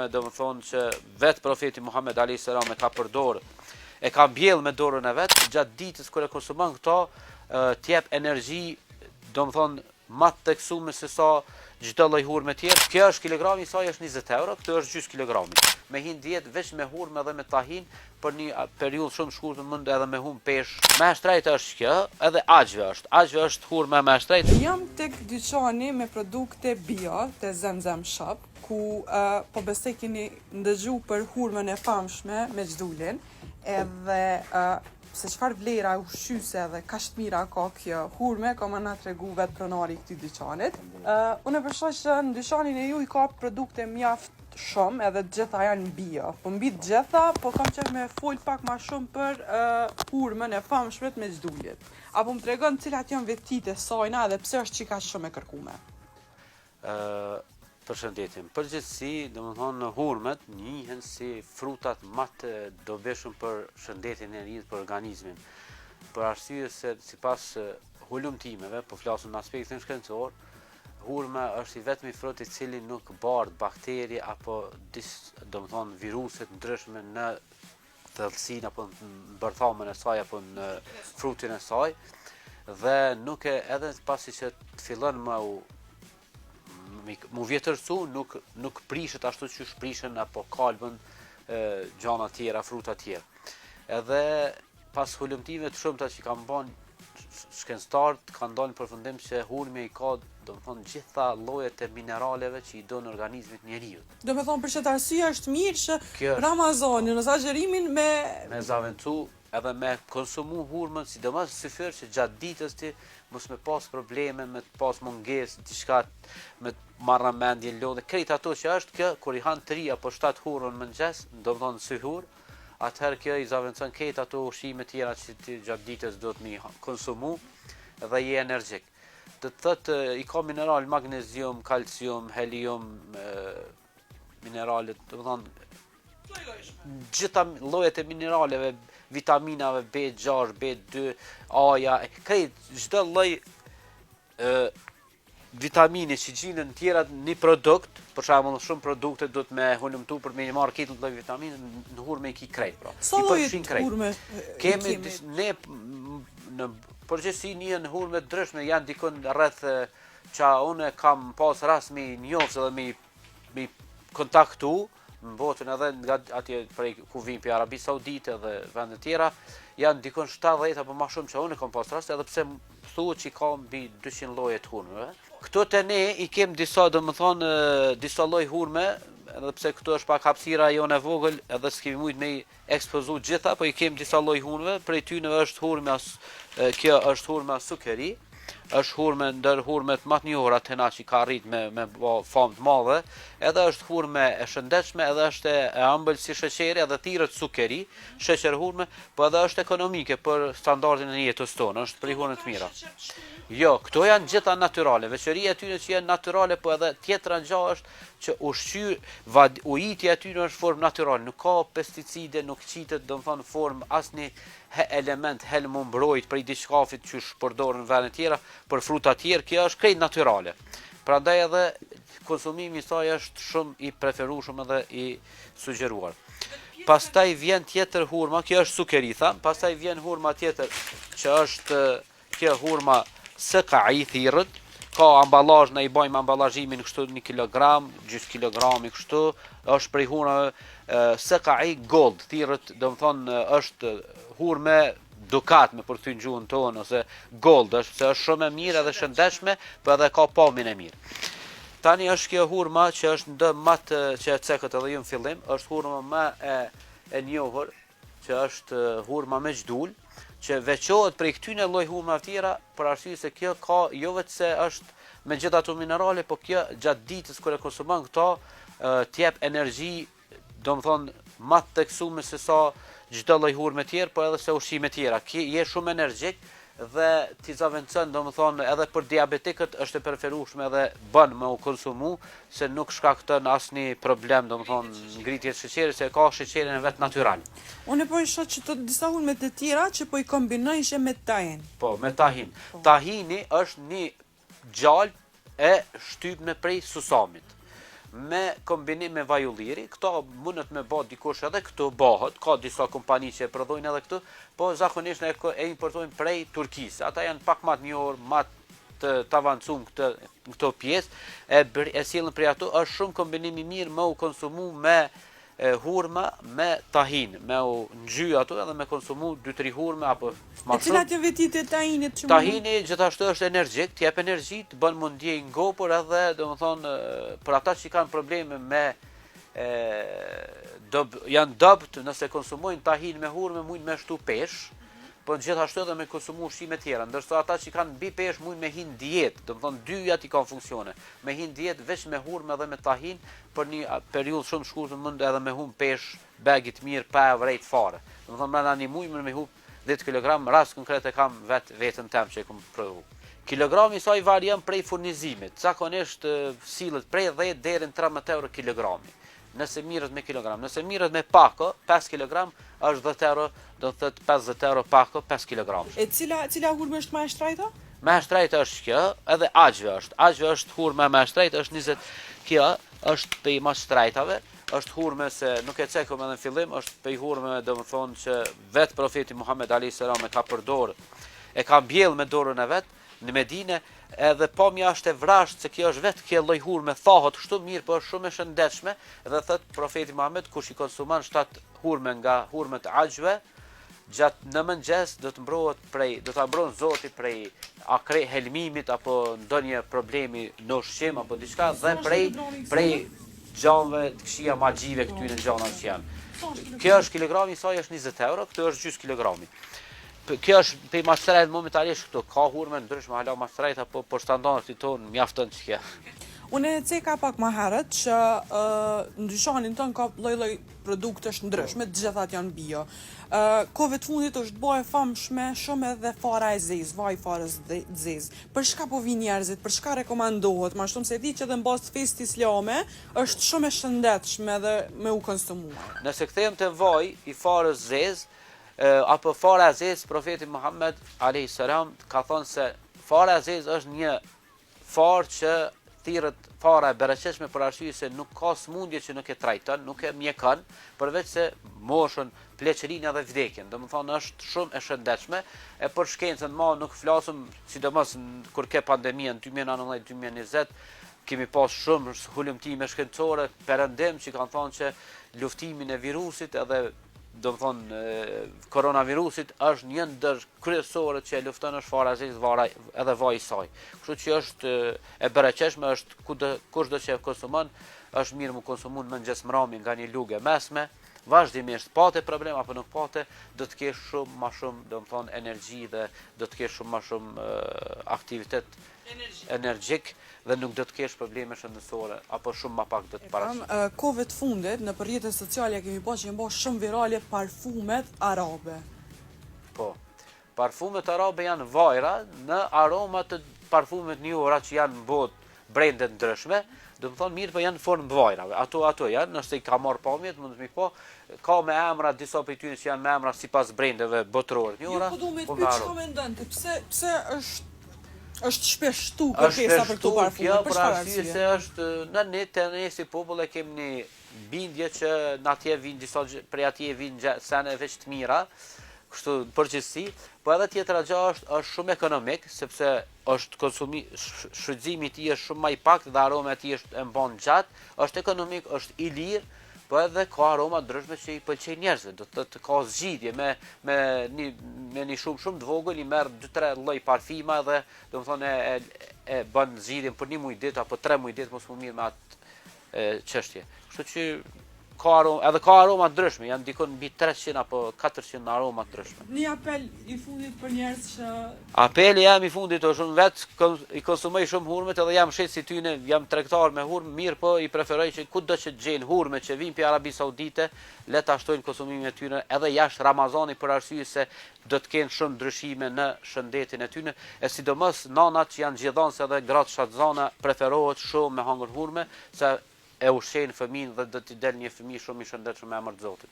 hurme, domethënë që vetë profeti Muhammed alayhis salam e ka përdorë, e ka mbjellë me dorën e vet gjatë ditës kur e konsumon këto, t'jep energji, domethënë më të teksuar se sa çdo lloj hurme tjetër. Kjo është kilogrami i saj është 20 euro, këtu është gjysmë kilogrami. Me hin diet veç me hurme dhe me tahin për një periudhë shumë shkurtër mund edhe me hum peshë. Më e shtrejtë është kjo, edhe agjve është. Agjve është hurme më e shtrejtë. Jam tek dyqani me produkte bio te Zemzem Shop, ku po besoj keni ndëgju për hurmën e famshme me xhdulin, edhe se çfarë vlera ushqyese dhe kaq të mira ka kjo hurme, ka më na tregu vet pronari i këtij dyqanit. Unë përshoj që në dyqanin e juaj ka produkte mjaft shumë, edhe të gjitha janë bio. Po mbi të gjitha, po kam qef me fol pak më shumë për hurmën e famshme me xhdulit. Apo më tregon cilat janë vetitë e sajna dhe pse është çika shumë e kërkuar. Përshëndetjem. Përgjithësi, domethënë hurmet njihen si frutat më të dobishëm për shëndetin e njerit, për organizmin. Për arsye se sipas hulumtimeve, po flasim në aspektin shkencor, hurma është i vetmi frut i cili nuk bardh bakteri apo domethënë viruse të ndryshme në thellësinë apo në bërthamën e saj apo në frutin e saj, dhe nuk e edhe pasi që të fillon mu vjetërsu, nuk prishet ashtu që shprishën apo kalbën gjana tjera, fruta tjera. Edhe pas hulumtimeve të shumta që kanë bën shkencëtarët, kanë dalë në përfundim se hurmi i ka domethënë gjitha llojet e mineraleve që i don organizmit njeriu. Domethënë për çet arsye është mirë që Ramazani në exagerimin me zaventu edhe me konsumu hurmën, sidomos syfyr që gjatë ditës ti mos me pas probleme, me të pas mungesë, diçka me marrë mendje, lodhe, krejt ato që është kjo, kur i han 3 apo 7 hurën në mëngjes, domethënë syhur, atëherë kjo i zaventon krejt ato ushqime tjera që ti gjatë ditës do të mi konsumu dhe je energjik. Do të thotë i ka mineral, magnezium, kalcium, helium, mineralet, domethënë gjitha llojet e mineraleve, vitaminave B6, B2, A-ja, krejt çdo lloj vitamine që gjinen tjera një produkt, për shembull shumë produkte do të me hulumtu për me marrë këtë lloj vitamine, në hurme i ki krejt, pra. Sa lloje hurme kemi? Ne në përgjithësi një hurme të ndryshme janë dikon rreth që unë kam pas rast me njohës edhe me kontaktu në botën edhe nga atje prej ku vijnë për Arabi Saudite dhe vende tjera, janë dikon 70 apo më shumë që unë kam pas rast, edhe pse thuhet që ka mbi 200 lloje të hurmeve. Këto te ne i kem disa, domethënë disa lloj hurme, edhe pse këtu është pak hapësira jonë e vogël, edhe s'kemi mujt me ekspozu gjitha, po i kem disa lloj hurmeve, prej tyre është hurma, kjo është hurma sukeri, është hurme ndër hurmet më të njohura të na që ka arrit me famë të madhe, edhe është hurme e shëndetshme, edhe është e ëmbël si sheqeri, edhe thirrët sukeri, sheqer hurme, po edhe është ekonomike për standardin e jetës tonë, është prej hurme të mira. Jo, këto janë gjitha natyrale, veçoria e tyre që janë natyrale, po edhe tjetra gjë është që ujitja e tyre është formë natyrale, nuk ka pesticide, nuk qitet domethënë formë asnjë element helm mbrojt prej diçkafit që përdorën në vende tjera, për fruta tjerë, kjo është krejt natyrale. Prandaj edhe konsumimi i saj është shumë i preferueshëm edhe i sugjeruar. Pastaj vjen tjetër hurma, kjo është sukeri, tham, pastaj vjen hurma tjetër që është kjo hurma SKI thirrët, ka ambalazh, ne i bëjmë ambalazhimin kështu 1 kilogram, gjysmë kilogrami kështu, është prej hurmave SKI Gold, thirrët, domethënë është hurme dukat me për këtë gjuhën tonë, ose gold, është shumë e mirë edhe shëndetshme, po edhe ka pamjen e mirë. Tani është kjo hurma që është ndë matë që e cekët edhe ju në fillim, është hurma më e njohur, që është hurma me xhdul, që veçohet prej këtyne lloj hurmave tjera, për arsye se kjo ka jo vetë se është me gjitha ato minerale, po kjo gjatë ditës kur e konsumon këto, t'jep energji, domethënë më të teksuar se sa çdo lloj hurme tjerë, po edhe se ushqime tjera. Je shumë energjik dhe ti zaventon, domethënë edhe për diabetikët është e preferueshme edhe bën me u konsumu, se nuk shkakton asnjë problem, domethënë ngritje të sheqerit, se ka sheqerin e vet natyral. Unë po i shoh që të disa hurme të tjera që po i kombinojnë me tahin. Po, me tahin. Tahini është një gjallë e shtypme prej susamit. me kombinim me vaj ulliri. Këto mundet me bë dikush edhe këtu bëhet, ka disa kompani që e prodhojnë edhe këtu, po zakonisht ne e importojmë prej Turkisë. Ata janë pak më të njohur, më të avancuar këto pjesë, e sjellën prej ato. Është shumë kombinim i mirë me u konsumu me hurma me tahin, me u ngjy ato edhe me konsumu 2-3 hurme apo më shumë. Cilat janë vetit e tahinit që Tahini gjithashtu është energjik, t'jep energji, të bën mundje ngopur edhe, domethënë, për ata që kanë probleme me janë dobt nëse konsumojnë tahin me hurme mund me shtu pesh, po gjithashtu edhe me konsumu ushqime tjera, ndërsa ata që kanë bi pesh mund me hin dietë, domethënë dyja i kanë funksione. Me hin dietë veç me hurme dhe me tahin për një periudhë shumë shkurtër mund edhe me hum pesh begit mirë pa vrejt fare. Domethënë brenda një muaj me hum 10 kg, rast konkret e kam vetën tem që e kam provu. Kilogrami i saj varion prej furnizimit, zakonisht sillet prej 10 deri në 13 euro kilogrami. Nëse mirët me kilogram, nëse mirët me pako, 5 kg është 10 euro, do të thotë 50 euro pako, 5 kg. E cila hurme është më e shtrejta? Më e shtrejta është kjo, edhe agjve është. Agjve është hurme më e shtrejtë, është 20. Kjo është për i më shtrejtave, është hurme se nuk e cekëm edhe në fillim, është për i hurme domethënë që vetë profeti Muhammed a.s. e ka përdorë, e ka mbjellë me dorën e vetë në Medine, edhe pamja është e vrasht se kjo është vetë kjo lloj hurme thahet kështu mirë, po është shumë e shëndetshme, dhe thot profeti Muhammed kush i konsuman 7 hurme nga hurmet e agjve, gjatë në mëngjes do ta mbron Zoti prej helmimit apo ndonjë problemi në ushqim apo diçka dhe prej gjanëve të këqija magjive këtyre gjana që janë. Kjo është kilogrami i saj është 20 euro, këtu është gjys kilogrami. Kjo është për mastrejt momentalisht këtu, ka hurme ndryshme hala mastrejt apo për standardit tonë mjafton që kjo. Unë e ceka pak më herët që ndryshonin tonë ka lloj-lloj produktesh ndryshme, të gjithat janë bio. Kohëve të fundit është bërë e famshme shumë edhe fara e zezë, vaj farës zezë. Për shka po vinë njerëzit, për shka rekomandohet, ma shumë se di që edhe në bazë të fesë islame është shumë e shëndetshme dhe me u konsumuar. Nëse kthejmë të vaj i farës zezë, apo fara e zezë, profeti Muhammed a.s. ka thonë se fara e zezë është një farë që thirrët fara e bereqeshme për arsye se nuk ka smundje që nuk e trajton, nuk e mjekon, përveç se moshën, pleqërinë dhe vdekjen. Domethënë është shumë e shëndetshme, e për shkencën nuk flasëm, sidomos kur ke pandemia në 2019-2020, kemi pas shumë hulumtime shkencore, perëndim që kanë thënë që luftimin e virusit edhe koronavirusit është një ndër kryesorët që e lufton është fara e zezë edhe vaji i saj. Kështu që është e bereqeshme, është kushdo që e konsumon, është mirë mu konsumu në mëngjes mrami nga një lugë mesme, vazhdimisht pate problem apo nuk pate, do të kesh shumë më shumë, domethënë energji dhe do të kesh shumë më shumë aktivitet energjik dhe nuk do të kesh probleme shëndetësore apo shumë më pak do të paraqiten. Kohëve të fundit në rrjetet sociale kemi pasur që janë bërë shumë virale parfumet arabe. Po. Parfumet arabe janë vajra në aromat të parfumet njohura që janë në botë brende ndryshme, do të thonë mirë, po janë në formë vajrave. Ato janë, nëse i ka marrë pamjet, mund të mi po, ka me emra disa prej tyre që janë me emra sipas brendeve botërore njohura. Jo, po du me të pyet çfarë mendonte, pse është shpeshtu kërkesa për këto parfume, për çfarë arsye? Se është në ne si popull e kemi një bindje që në atje vinë disa prej atje vinë sene veç të mira, kështu në përgjithësi, po edhe tjetra gjë është shumë ekonomik, sepse është shfrytëzimi i tij është shumë më i pakët dhe aroma e tij është e mban gjatë, është ekonomik, është i lirë, po edhe ka aroma ndryshme që i pëlqejnë njerëzve, do të ka zgjidhje me një shumë të vogël, i merr 2-3 lloj parfima dhe domethënë e bën zgjidhjen për 1 muaj ditë apo 3 muaj ditë mos më mirë me atë çështje. Kështu që ka aroma ndryshme, janë dikon mbi 300 apo 400 aroma ndryshme. Një apel i fundit për njerëz që apeli jam i fundit është unë vetë i konsumoj shumë hurmet edhe jam shet si tyne, jam tregtar me hurmë, mirë po i preferoj që kudo që gjejnë hurme që vinë për Arabi Saudite, le ta shtojnë konsumimin e tyre edhe jashtë Ramazani për arsye se do të kenë shumë ndryshime në shëndetin e tyre, e sidomos nanat që janë gjithëdhënëse edhe gratë shtatzana preferohet shumë me hangër hurme, se e ushqejnë fëmijën dhe do t'i del një fëmijë shumë i shëndetshëm me emër të Zotit.